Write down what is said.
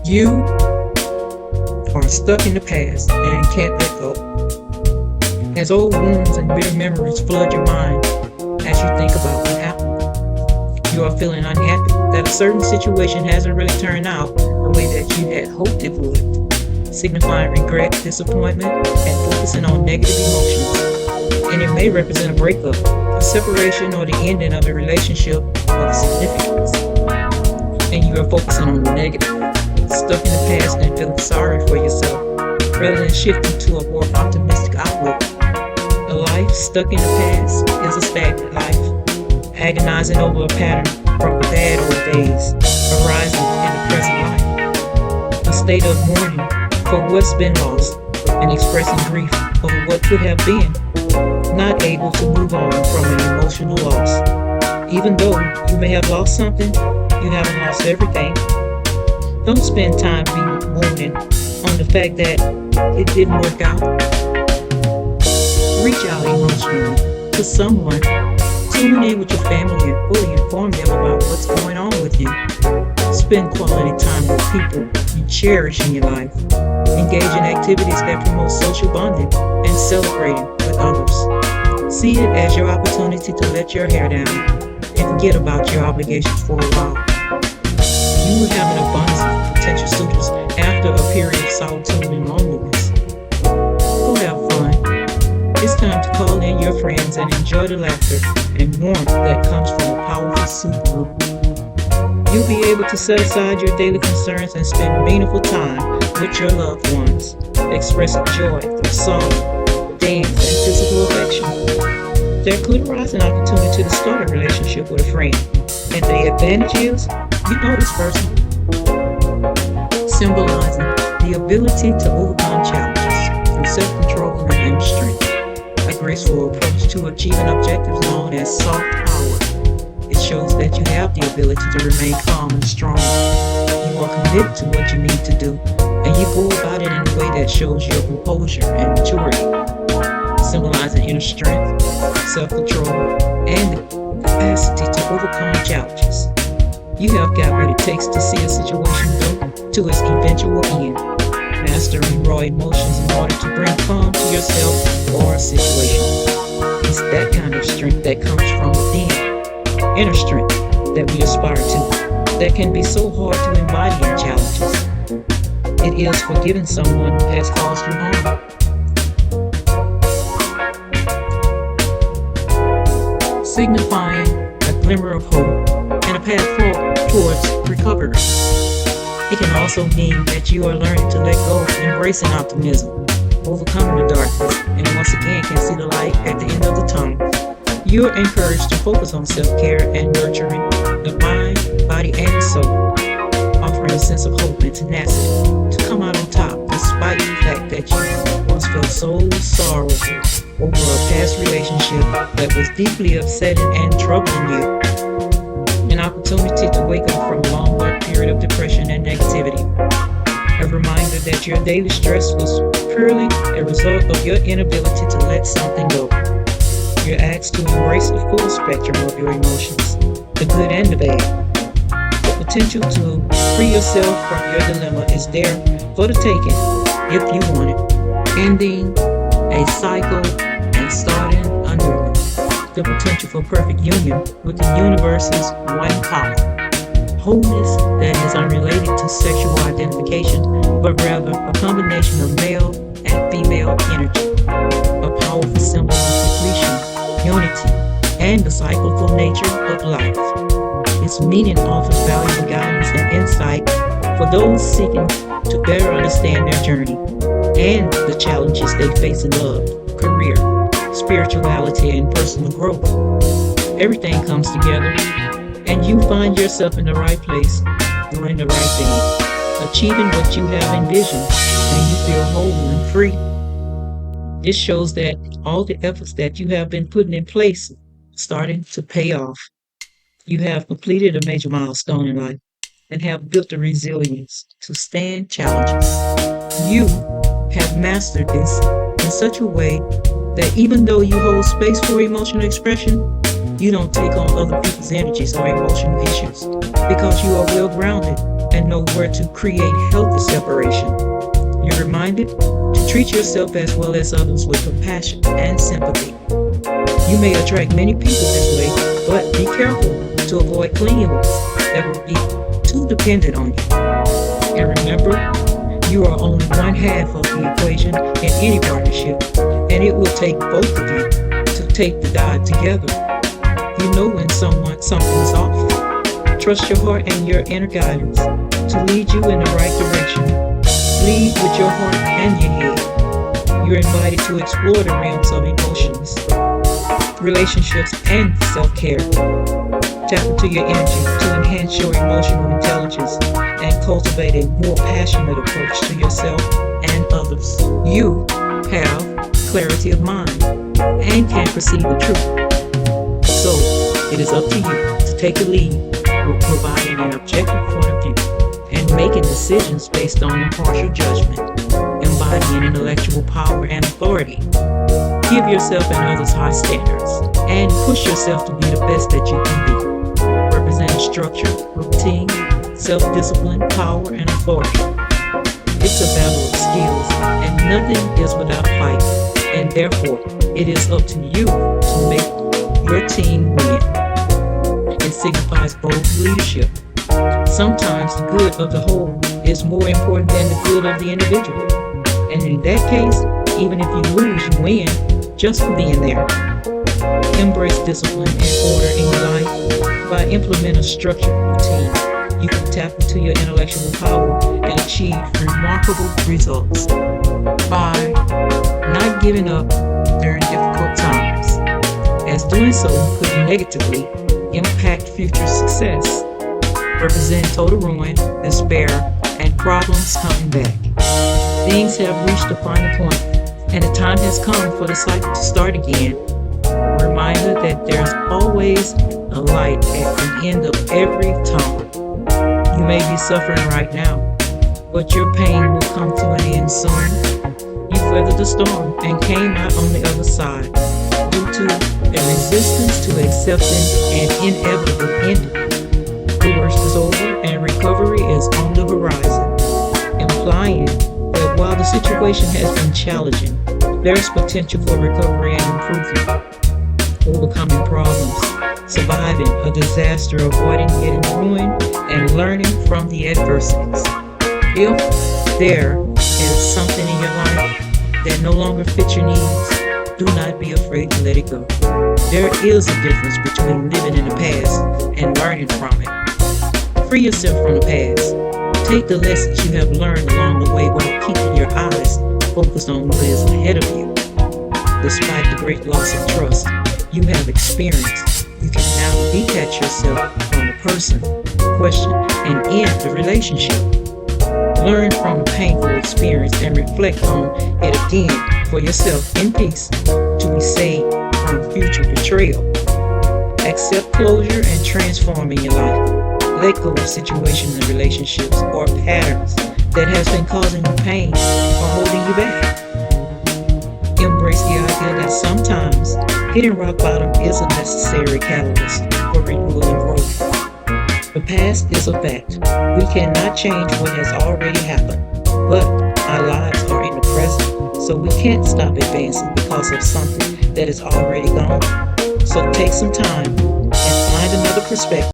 You are stuck in the past and can't let go. As old wounds and bitter memories flood your mind as you think about what happened, you are feeling unhappy that a certain situation hasn't really turned out the way that you had hoped it would, signifying regret, disappointment, and focusing on negative emotions. And it may represent a breakup, a separation, or the ending of a relationship of significance. And you are focusing on the negative, stuck in the past and feeling sorry for yourself, rather than shifting to a more optimistic outlook. A life stuck in the past is a stagnant life, agonizing over a pattern from the bad old days arising in the present life. A state of mourning for what's been lost and expressing grief over what could have been, not able to move on from an emotional loss. Even though you may have lost something, you haven't lost everything. Don't spend time bemoaning on the fact that it didn't work out. Reach out emotionally to someone. Tune in with your family and fully inform them about what's going on with you. Spend quality time with people you cherish in your life. Engage in activities that promote social bonding and celebrating with others. See it as your opportunity to let your hair down and forget about your obligations for a while. You will have an abundance of potential suitors after a period of solitude and loneliness. Go have fun. It's time to call in your friends and enjoy the laughter and warmth that comes from a powerful supergroup. You'll be able to set aside your daily concerns and spend meaningful time with your loved ones, expressing joy through song, dance, and physical affection. There could arise an opportunity to start a relationship with a friend, and the advantage is you know this person, symbolizing the ability to overcome challenges through self-control and inner strength. A graceful approach to achieving objectives known as soft power. It shows that you have the ability to remain calm and strong. You are committed to what you need to do, and you go about it in a way that shows your composure and maturity, symbolizing inner strength, self-control, and the capacity to overcome challenges. You have got what it takes to see a situation go to its eventual end, mastering raw emotions in order to bring calm to yourself or a situation. It's that kind of strength that comes from within, inner strength that we aspire to, that can be so hard to embody in challenges. It is forgiving someone who has caused you harm, signifying a glimmer of hope and a path forward towards recovery. It can also mean that you are learning to let go, embracing optimism, overcoming the darkness, and once again can see the light at the end of the tunnel. You are encouraged to focus on self-care and nurturing the mind, body, and soul, offering a sense of hope and tenacity to come out on top despite the fact that you once felt so sorrowful over a past relationship that was deeply upsetting and troubling you. An opportunity to wake up from a long period of depression and negativity. A reminder that your daily stress was purely a result of your inability to let something go. You're asked to embrace the full spectrum of your emotions, the good and the bad. The potential to free yourself from your dilemma is there for the taking if you want it. Ending a cycle and starting a new one. The potential for perfect union with the universe's one power. Wholeness that is unrelated to sexual identification, but rather a combination of male and female energy. A powerful symbol of completion, unity, and the cyclical nature of life. Its meaning offers valuable guidance and insight for those seeking to better understand their journey and the challenges they face in love, career, spirituality, and personal growth. Everything comes together, and you find yourself in the right place, doing the right thing, achieving what you have envisioned, and you feel whole and free. This shows that all the efforts that you have been putting in place starting to pay off. You have completed a major milestone in life and have built the resilience to stand challenges. You have mastered this in such a way that even though you hold space for emotional expression, you don't take on other people's energies or emotional issues because you are well grounded and know where to create healthy separation. You're reminded to treat yourself as well as others with compassion and sympathy. You may attract many people this way, but be careful to avoid clingy ones that will be too dependent on you. And remember, you are only one half of the equation in any partnership, and it will take both of you to take the dive together. You know when something's off. Trust your heart and your inner guidance to lead you in the right direction. Lead with your heart and your head. You're invited to explore the realms of emotions, relationships, and self-care. Tap into your energy to enhance your emotional intelligence and cultivate a more passionate approach to yourself and others. You have clarity of mind and can perceive the truth. So, it is up to you to take the lead with providing an objective point of view and making decisions based on impartial judgment, embodying intellectual power and authority. Give yourself and others high standards and push yourself to be the best that you can be. Representing structure, routine, self-discipline, power, and authority. It's a battle of skills, and nothing is without fight, and therefore, it is up to you to make your team win. It signifies bold leadership. Sometimes the good of the whole is more important than the good of the individual. And in that case, even if you lose, you win just for being there. Embrace discipline and order in your life by implementing a structured routine. You can tap into your intellectual power and achieve remarkable results by not giving up during difficult times, as doing so could negatively impact future success, represent total ruin, despair, and problems coming back. Things have reached a final point, and the time has come for the cycle to start again. A reminder that there's always a light at the end of every tunnel. You may be suffering right now, but your pain will come to an end soon. You weathered the storm and came out on the other side due to a resistance to accepting an inevitable ending. The worst is over and recovery is on the horizon, implying that while the situation has been challenging, there's potential for recovery and improvement. Overcoming problems, surviving a disaster, avoiding getting ruined, and learning from the adversities. If there is something in your life that no longer fits your needs, do not be afraid to let it go. There is a difference between living in the past and learning from it. Free yourself from the past. Take the lessons you have learned along the way while keeping your eyes focused on what is ahead of you. Despite the great loss of trust you have experienced, you can now detach yourself from the person, question, and end the relationship. Learn from the painful experience and reflect on it again for yourself in peace to be saved from future betrayal. Accept closure and transform in your life. Let go of situations and relationships or patterns that has been causing you pain or holding you back. Embrace the idea that sometimes hitting rock bottom is a necessary catalyst for renewal and growth. The past is a fact. We cannot change what has already happened, but our lives are in the present, so we can't stop advancing because of something that is already gone. So take some time and find another perspective.